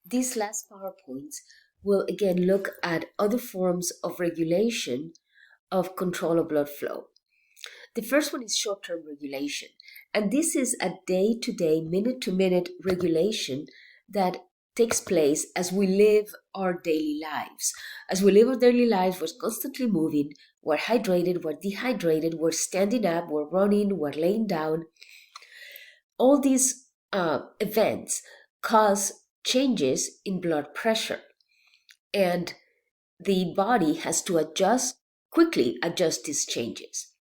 These last PowerPoints will again look at other forms of regulation of control of blood flow. The first one is short-term regulation, and this is a day-to-day, minute-to-minute regulation that takes place as we live our daily lives. As we live our daily lives, we're constantly moving, we're hydrated, we're dehydrated, we're standing up, we're running, we're laying down. All these events cause changes in blood pressure, and the body has to quickly adjust these changes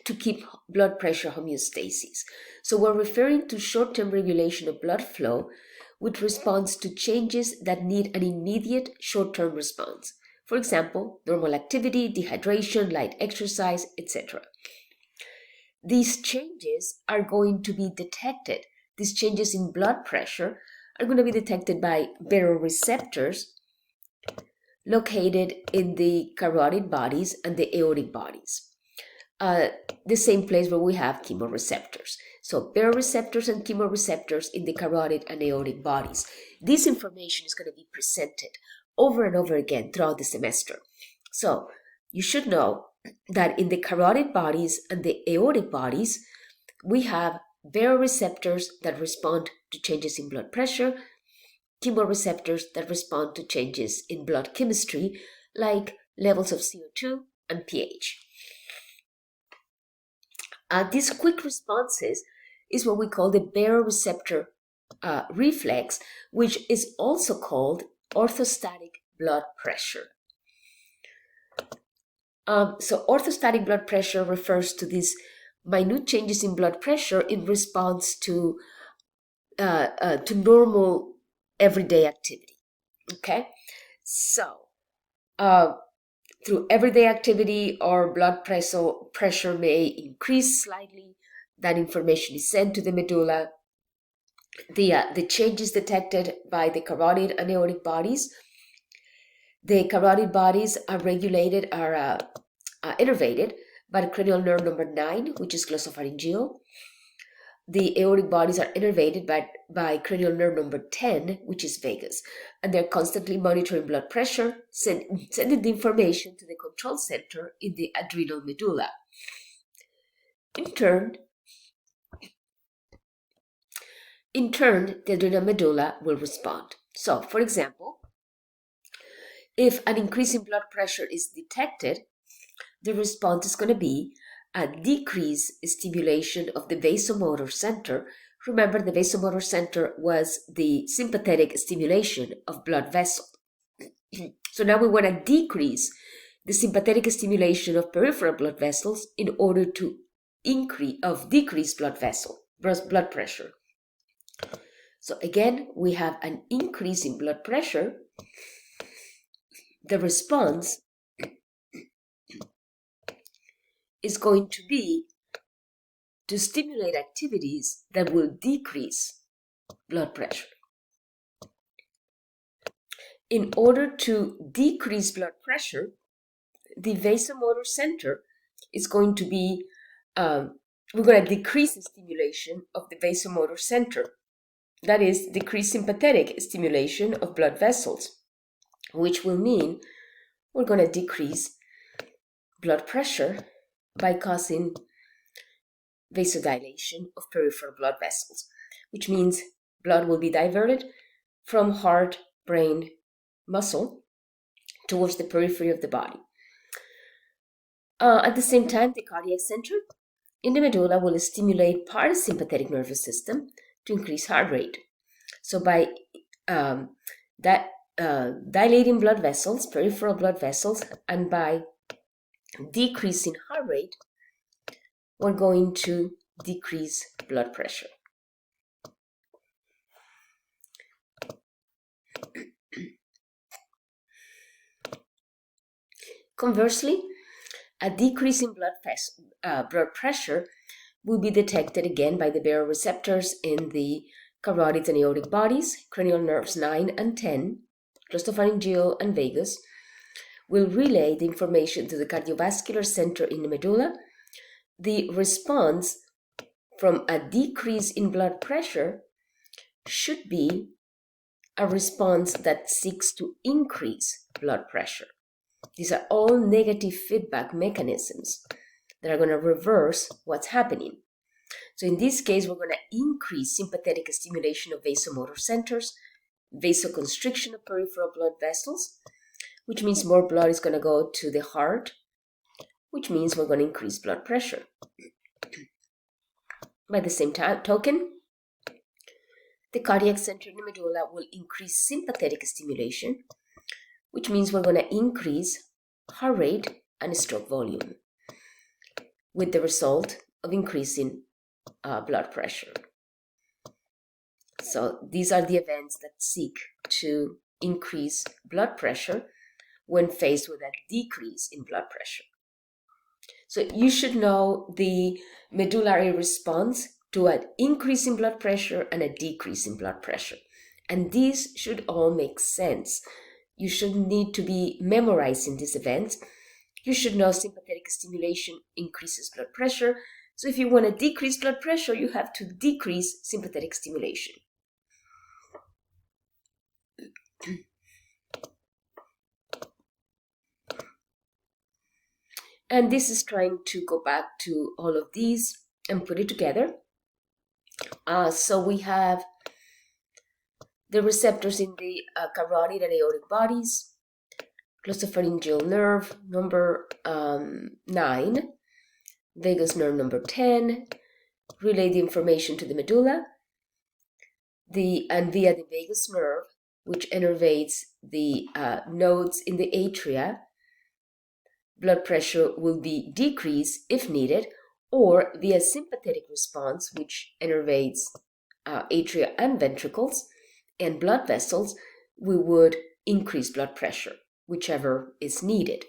to keep blood pressure homeostasis. So we're referring to short-term regulation of blood flow, which responds to changes that need an immediate short-term response. For example, normal activity, dehydration, light exercise, etc. These changes are going to be detected. These changes in blood pressure are going to be detected by baroreceptors located in the carotid bodies and the aortic bodies. The same place where we have chemoreceptors. So baroreceptors and chemoreceptors in the carotid and aortic bodies. This information is going to be presented over and over again throughout the semester. So you should know that in the carotid bodies and the aortic bodies, we have baroreceptors that respond to changes in blood pressure, chemoreceptors that respond to changes in blood chemistry, like levels of CO2 and pH. These quick responses is what we call the baroreceptor reflex, which is also called orthostatic blood pressure. So orthostatic blood pressure refers to these minute changes in blood pressure in response to normal everyday activity. Okay, so through everyday activity, our blood pressure may increase slightly. That information is sent to the medulla. The changes detected by the carotid and aortic bodies. The carotid bodies are regulated, innervated by the cranial nerve number 9, which is glossopharyngeal. The aortic bodies are innervated by cranial nerve number 10, which is vagus. And they're constantly monitoring blood pressure, sending the information to the control center in the adrenal medulla. In turn, the adrenal medulla will respond. So, for example, if an increase in blood pressure is detected, the response is going to be a decrease in stimulation of the vasomotor center. Remember, the vasomotor center was the sympathetic stimulation of blood vessels. So now we want to decrease the sympathetic stimulation of peripheral blood vessels in order to decrease blood pressure. So again, we have an increase in blood pressure. The response is going to be to stimulate activities that will decrease blood pressure. In order to decrease blood pressure, the vasomotor center is going to be, we're going to decrease the stimulation of the vasomotor center. That is, decrease sympathetic stimulation of blood vessels, which will mean we're going to decrease blood pressure by causing vasodilation of peripheral blood vessels, which means blood will be diverted from heart, brain, muscle towards the periphery of the body. At the same time, the cardiac center in the medulla will stimulate parasympathetic nervous system to increase heart rate. So by dilating blood vessels, peripheral blood vessels, and by decreasing heart rate, we're going to decrease blood pressure. Conversely, a decrease in blood pressure will be detected again by the baroreceptors in the carotid and aortic bodies, cranial nerves 9 and 10, glossopharyngeal and vagus, will relay the information to the cardiovascular center in the medulla. The response from a decrease in blood pressure should be a response that seeks to increase blood pressure. These are all negative feedback mechanisms that are going to reverse what's happening. So in this case, we're going to increase sympathetic stimulation of vasomotor centers, vasoconstriction of peripheral blood vessels, which means more blood is going to go to the heart, which means we're going to increase blood pressure. By the same token, the cardiac center in the medulla will increase sympathetic stimulation, which means we're going to increase heart rate and stroke volume, with the result of increasing blood pressure. So these are the events that seek to increase blood pressure when faced with a decrease in blood pressure. So you should know the medullary response to an increase in blood pressure and a decrease in blood pressure. And these should all make sense. You shouldn't need to be memorizing these events. You should know sympathetic stimulation increases blood pressure. So if you want to decrease blood pressure, you have to decrease sympathetic stimulation. And this is trying to go back to all of these and put it together. So we have the receptors in the carotid and aortic bodies, glossopharyngeal nerve number 9, vagus nerve number 10, relay the information to the medulla, and via the vagus nerve, which innervates the nodes in the atria, blood pressure will be decreased if needed, or via sympathetic response, which innervates atria and ventricles and blood vessels, we would increase blood pressure, whichever is needed.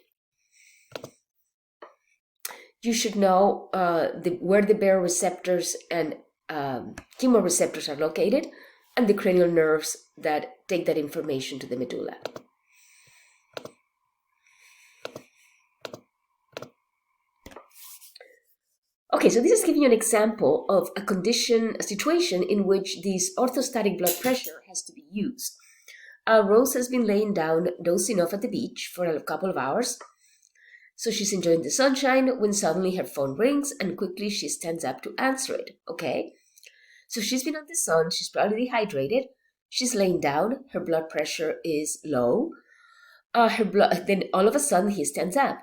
You should know where the baroreceptors and chemoreceptors are located, and the cranial nerves that take that information to the medulla. Okay, so this is giving you an example of a situation in which this orthostatic blood pressure has to be used. Rose has been laying down, dozing off at the beach for a couple of hours. So she's enjoying the sunshine when suddenly her phone rings and quickly she stands up to answer it. Okay, so she's been on the sun, she's probably dehydrated, she's laying down, her blood pressure is low. Then all of a sudden she stands up.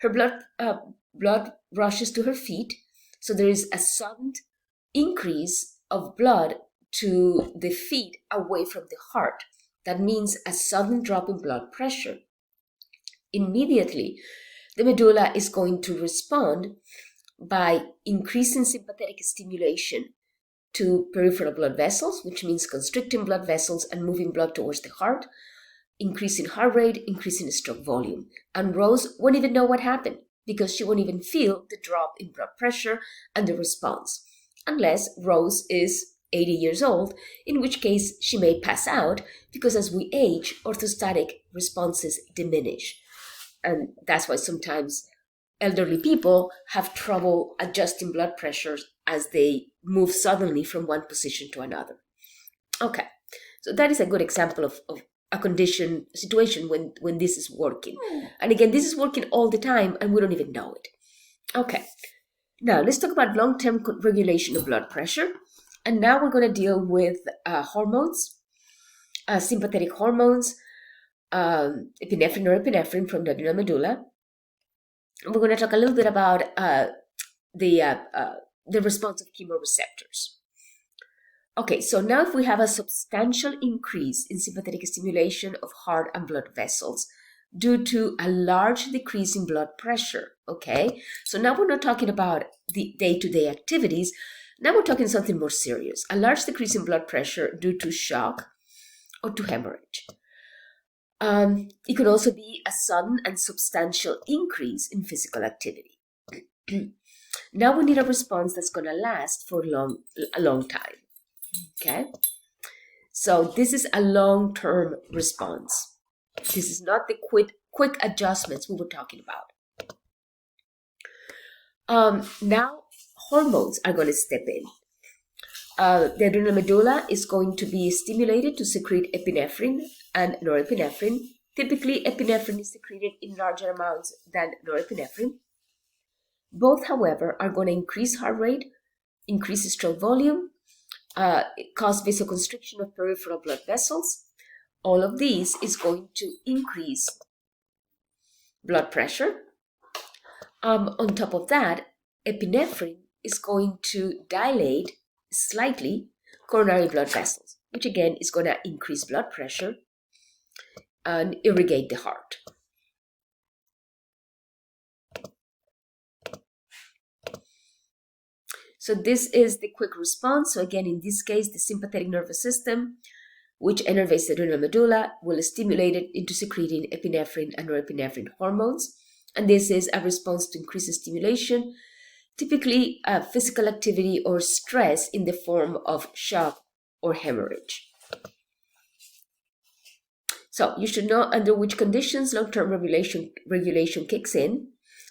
Her blood rushes to her feet, so there is a sudden increase of blood to the feet away from the heart. That means a sudden drop in blood pressure. Immediately, the medulla is going to respond by increasing sympathetic stimulation to peripheral blood vessels, which means constricting blood vessels and moving blood towards the heart, increasing heart rate, increasing stroke volume. And Rose won't even know what happened because she won't even feel the drop in blood pressure and the response, unless Rose is 80 years old, in which case she may pass out because as we age, orthostatic responses diminish. And that's why sometimes elderly people have trouble adjusting blood pressures as they move suddenly from one position to another. Okay, so that is a good example of a situation when this is working. And again, this is working all the time and we don't even know it. Okay, now let's talk about long-term regulation of blood pressure. And now we're going to deal with hormones, sympathetic hormones, epinephrine or epinephrine from the adrenal medulla. And we're going to talk a little bit about the response of chemoreceptors. Okay, so now if we have a substantial increase in sympathetic stimulation of heart and blood vessels due to a large decrease in blood pressure, okay? So now we're not talking about the day-to-day activities. Now we're talking something more serious, a large decrease in blood pressure due to shock or to hemorrhage. It could also be a sudden and substantial increase in physical activity. Now we need a response that's going to last for a long time. Okay, so this is a long-term response. This is not the quick adjustments we were talking about. Now hormones are going to step in. the adrenal medulla is going to be stimulated to secrete epinephrine and norepinephrine. Typically, epinephrine is secreted in larger amounts than norepinephrine. Both, however, are going to increase heart rate, increase stroke volume, cause vasoconstriction of peripheral blood vessels. All of these is going to increase blood pressure. On top of that, epinephrine is going to dilate slightly coronary blood vessels, which again is going to increase blood pressure and irrigate the heart. So this is the quick response. So again, in this case, the sympathetic nervous system, which innervates the adrenal medulla, will stimulate it into secreting epinephrine and norepinephrine hormones. And this is a response to increased stimulation, typically physical activity or stress in the form of shock or hemorrhage. So you should know under which conditions long-term regulation kicks in,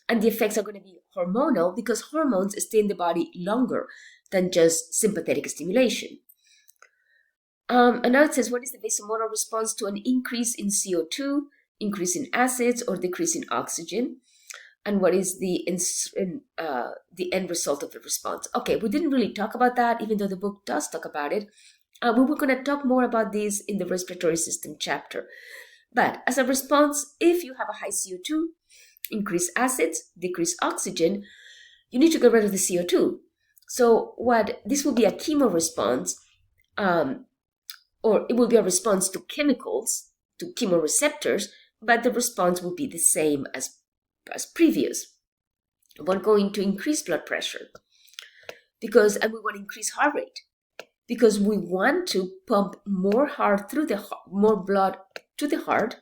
and the effects are going to be hormonal because hormones stay in the body longer than just sympathetic stimulation. And now it says, what is the vasomotor response to an increase in CO2, increase in acids, or decrease in oxygen? And what is the end result of the response? Okay, we didn't really talk about that, even though the book does talk about it. We were going to talk more about this in the respiratory system chapter. But as a response, if you have a high CO2, increase acids, decrease oxygen, you need to get rid of the CO2. So this will be a chemo response, or it will be a response to chemicals, to chemoreceptors, but the response will be the same as previous. We're going to increase blood pressure and we want to increase heart rate because we want to pump more blood to the heart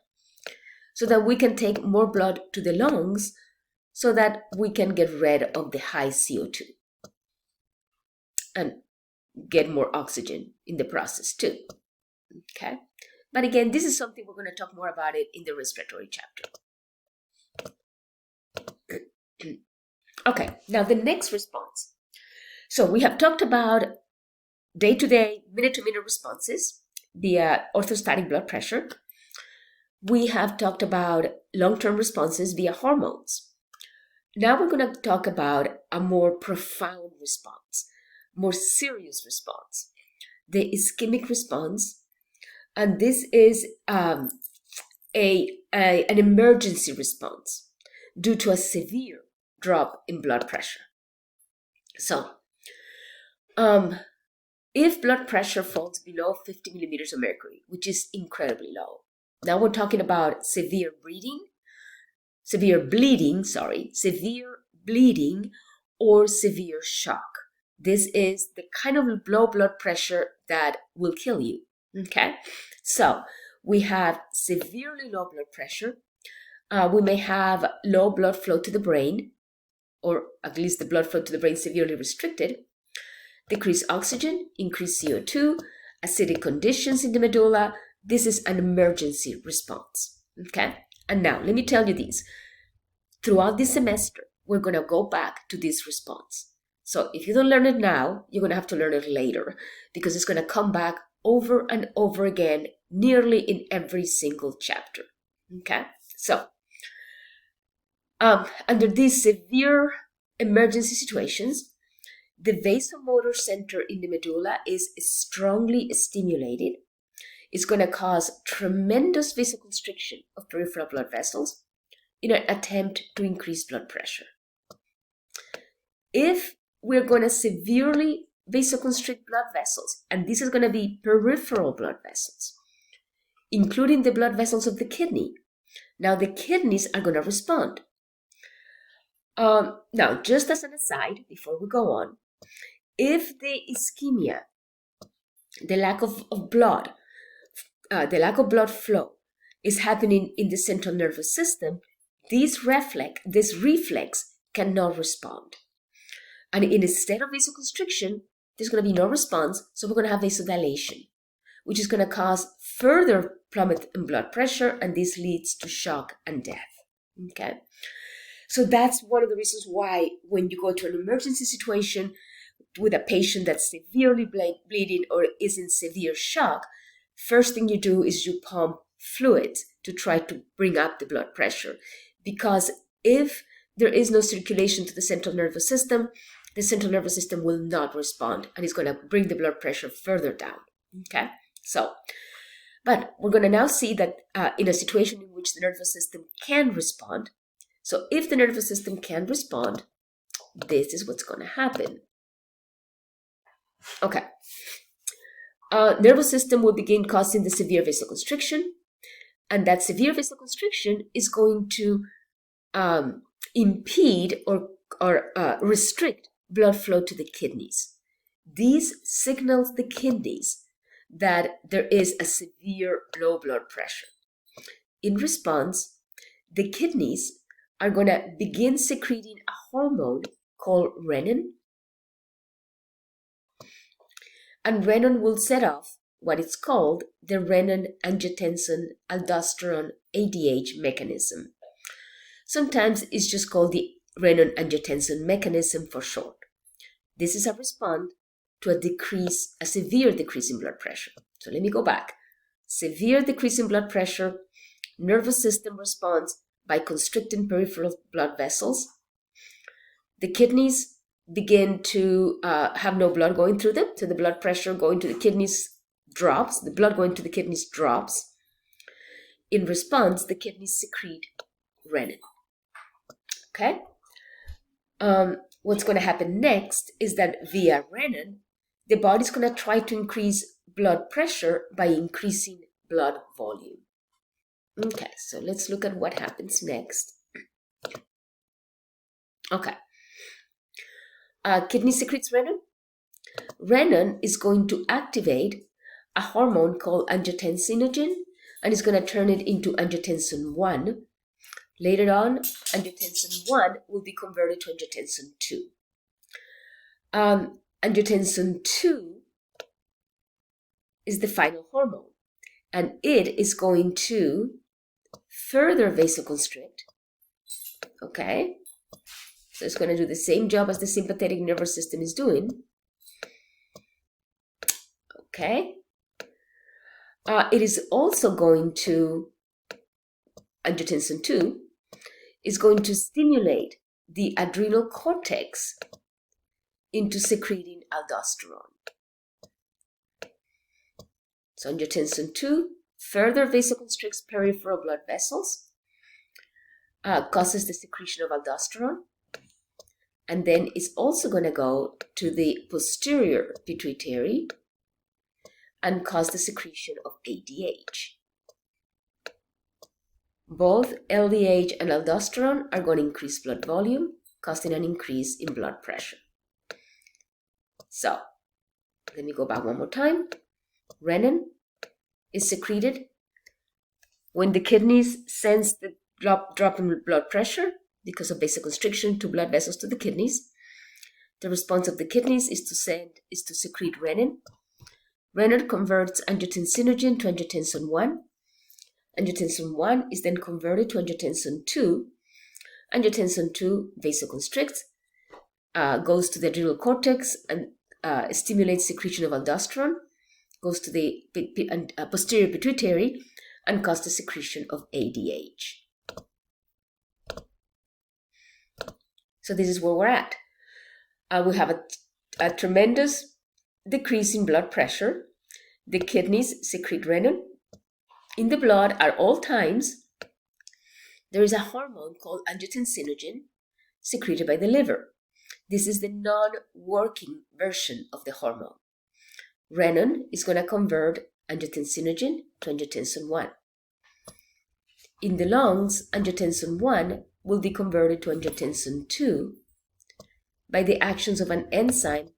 so that we can take more blood to the lungs so that we can get rid of the high CO2 and get more oxygen in the process too. Okay, but again, this is something we're going to talk more about it in the respiratory chapter. Okay, now the next response. So we have talked about day-to-day, minute-to-minute responses via orthostatic blood pressure. We have talked about long-term responses via hormones. Now we're going to talk about a more profound response, more serious response, the ischemic response. And this is an emergency response due to a severe drop in blood pressure. So, if blood pressure falls below 50 millimeters of mercury, which is incredibly low, now we're talking about severe bleeding, or severe shock. This is the kind of low blood pressure that will kill you. Okay, so we have severely low blood pressure. We may have low blood flow to the brain, or at least the blood flow to the brain severely restricted, decreased oxygen, increased CO2, acidic conditions in the medulla. This is an emergency response. Okay, and now let me tell you this. Throughout this semester, we're going to go back to this response. So if you don't learn it now, you're going to have to learn it later because it's going to come back over and over again, nearly in every single chapter. Okay, so under these severe emergency situations, the vasomotor center in the medulla is strongly stimulated. It's going to cause tremendous vasoconstriction of peripheral blood vessels in an attempt to increase blood pressure. If we're going to severely vasoconstrict blood vessels, and this is going to be peripheral blood vessels, including the blood vessels of the kidney. Now the kidneys are going to respond. Now, just as an aside, before we go on, if the ischemia, the lack of blood flow is happening in the central nervous system, this reflex cannot respond. And instead of vasoconstriction, there's going to be no response, so we're going to have vasodilation, which is going to cause further plummet in blood pressure, and this leads to shock and death. Okay, so that's one of the reasons why when you go to an emergency situation, with a patient that's severely bleeding or is in severe shock, first thing you do is you pump fluids to try to bring up the blood pressure. Because if there is no circulation to the central nervous system, the central nervous system will not respond, and it's going to bring the blood pressure further down. Okay? So, but we're going to now see that in a situation in which the nervous system can respond, so if the nervous system can respond, this is what's going to happen. Okay. Nervous system will begin causing the severe vasoconstriction, and that severe vasoconstriction is going to impede or restrict blood flow to the kidneys. These signals the kidneys that there is a severe low blood pressure. In response, the kidneys are going to begin secreting a hormone called renin, and renin will set off what it's called the renin-angiotensin aldosterone ADH mechanism. Sometimes it's just called the renin-angiotensin mechanism for short. This is a response to a severe decrease in blood pressure. So let me go back. Severe decrease in blood pressure, nervous system responds by constricting peripheral blood vessels. The kidneys begin to have no blood going through them, so the blood pressure going to the kidneys drops, the blood going to the kidneys drops. In response, the kidneys secrete renin. Okay? What's going to happen next is that via renin, the body's going to try to increase blood pressure by increasing blood volume. Okay, so let's look at what happens next. Okay. Kidney secretes renin. Renin is going to activate a hormone called angiotensinogen, and it's going to turn it into angiotensin 1. Later on, angiotensin 1 will be converted to angiotensin 2. Angiotensin 2 is the final hormone, and it is going to further vasoconstrict. Okay? So it's going to do the same job as the sympathetic nervous system is doing. Okay? It is also going to, angiotensin 2, is going to stimulate the adrenal cortex into secreting aldosterone. So angiotensin 2 further vasoconstricts peripheral blood vessels, causes the secretion of aldosterone, and then it's also going to go to the posterior pituitary and cause the secretion of ADH. Both LDH and aldosterone are going to increase blood volume, causing an increase in blood pressure. So, let me go back one more time. Renin is secreted when the kidneys sense the drop in blood pressure because of vasoconstriction to blood vessels to the kidneys. The response of the kidneys is to secrete renin. Renin converts angiotensinogen to angiotensin 1. Angiotensin 1 is then converted to angiotensin 2. Angiotensin 2 vasoconstricts, goes to the adrenal cortex and stimulates secretion of aldosterone, goes to the posterior pituitary and causes the secretion of ADH. So this is where we're at. We have a tremendous decrease in blood pressure. The kidneys secrete renin. In the blood at all times, there is a hormone called angiotensinogen secreted by the liver. This is the non-working version of the hormone. Renin is going to convert angiotensinogen to angiotensin 1. In the lungs, angiotensin 1 will be converted to angiotensin 2 by the actions of an enzyme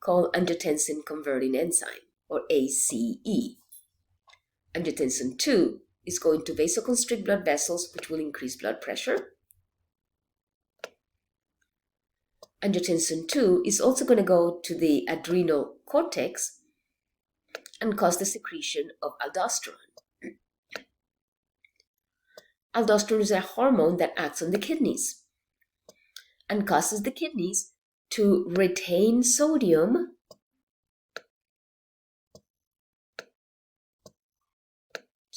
called angiotensin converting enzyme, or ACE. Angiotensin 2 is going to vasoconstrict blood vessels, which will increase blood pressure. Angiotensin 2 is also going to go to the adrenal cortex and cause the secretion of aldosterone. Aldosterone is a hormone that acts on the kidneys and causes the kidneys to retain sodium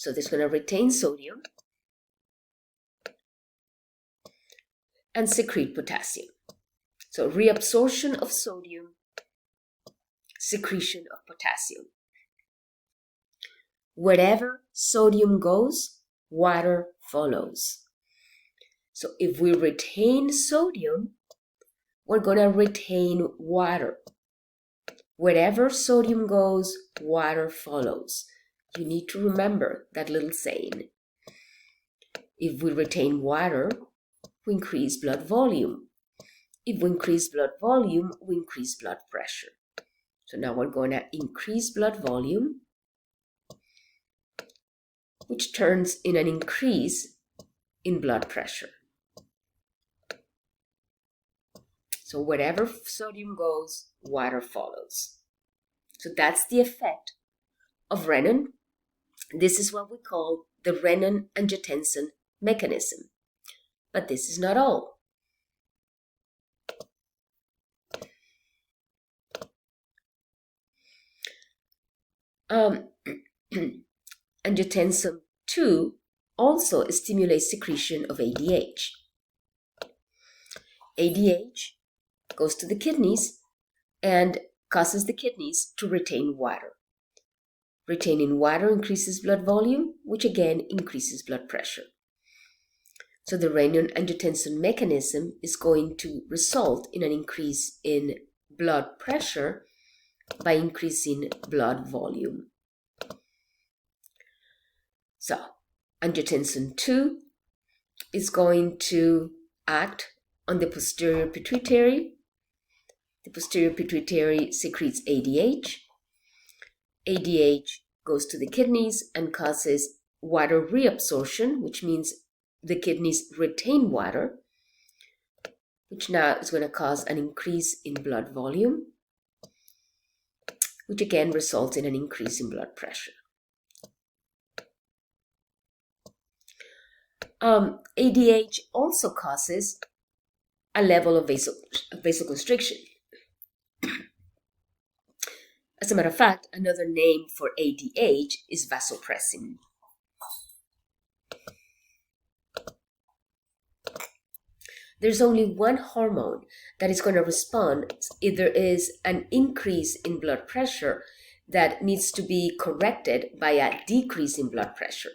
So this is going to retain sodium and secrete potassium. So reabsorption of sodium, secretion of potassium. Wherever sodium goes, water follows. So if we retain sodium, we're going to retain water. Wherever sodium goes, water follows. You need to remember that little saying. If we retain water, we increase blood volume. If we increase blood volume, we increase blood pressure. So now we're going to increase blood volume, which turns in an increase in blood pressure. So wherever sodium goes, water follows. So that's the effect of renin. This is what we call the renin-angiotensin mechanism. But this is not all. Angiotensin 2 also stimulates secretion of ADH. ADH goes to the kidneys and causes the kidneys to retain water. Retaining water increases blood volume, which again increases blood pressure. So the renin-angiotensin mechanism is going to result in an increase in blood pressure by increasing blood volume. So angiotensin 2 is going to act on the posterior pituitary. The posterior pituitary secretes ADH. ADH goes to the kidneys and causes water reabsorption, which means the kidneys retain water, which now is going to cause an increase in blood volume, which again results in an increase in blood pressure. ADH also causes a level of vasoconstriction. As a matter of fact, another name for ADH is vasopressin. There's only one hormone that is going to respond if there is an increase in blood pressure that needs to be corrected by a decrease in blood pressure.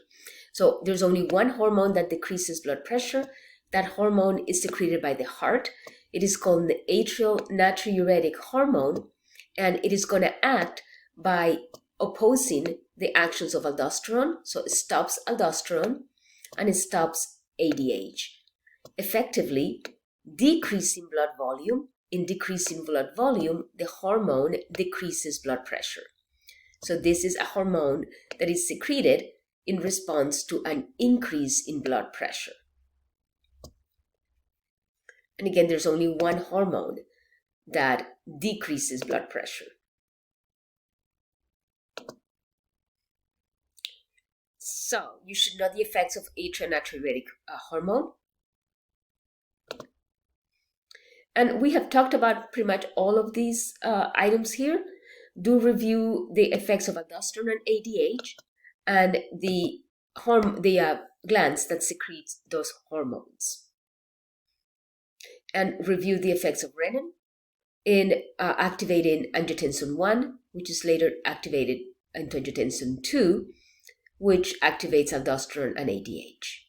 So there's only one hormone that decreases blood pressure. That hormone is secreted by the heart. It is called the atrial natriuretic hormone, and it is going to act by opposing the actions of aldosterone. So it stops aldosterone and it stops ADH. Effectively decreasing blood volume. In decreasing blood volume, the hormone decreases blood pressure. So this is a hormone that is secreted in response to an increase in blood pressure. And again, there's only one hormone that decreases blood pressure. So you should know the effects of atrial natriuretic hormone. And we have talked about pretty much all of these items here. Do review the effects of aldosterone and ADH and the glands that secrete those hormones. And review the effects of renin in activating angiotensin 1, which is later activated into angiotensin 2, which activates aldosterone and ADH.